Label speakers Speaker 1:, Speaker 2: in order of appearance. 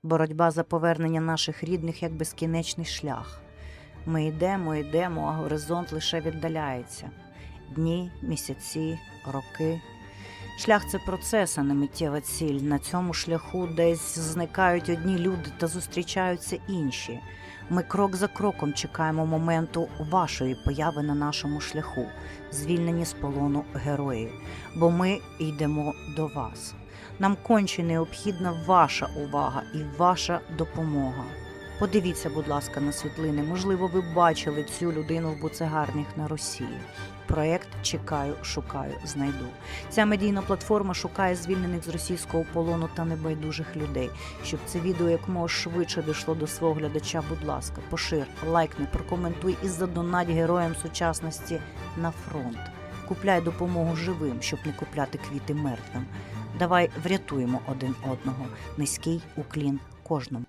Speaker 1: Боротьба за повернення наших рідних як безкінечний шлях. Ми йдемо, а горизонт лише віддаляється. Дні, місяці, роки. Шлях – це процес, а не миттєва ціль. На цьому шляху десь зникають одні люди та зустрічаються інші. Ми крок за кроком чекаємо моменту вашої появи на нашому шляху, звільнені з полону герої. Бо ми йдемо до вас. Нам конче необхідна ваша увага і ваша допомога. Подивіться, будь ласка, на світлини. Можливо, ви бачили цю людину в буцегарнях на Росії. Проєкт «Чекаю, шукаю, знайду». Ця медійна платформа шукає звільнених з російського полону та небайдужих людей. Щоб це відео якомога швидше дійшло до свого глядача, будь ласка, пошир, лайкни, прокоментуй і задонать героям сучасності на фронт. Купляй допомогу живим, щоб не купляти квіти мертвим. Давай врятуємо один одного. Низький уклін кожному.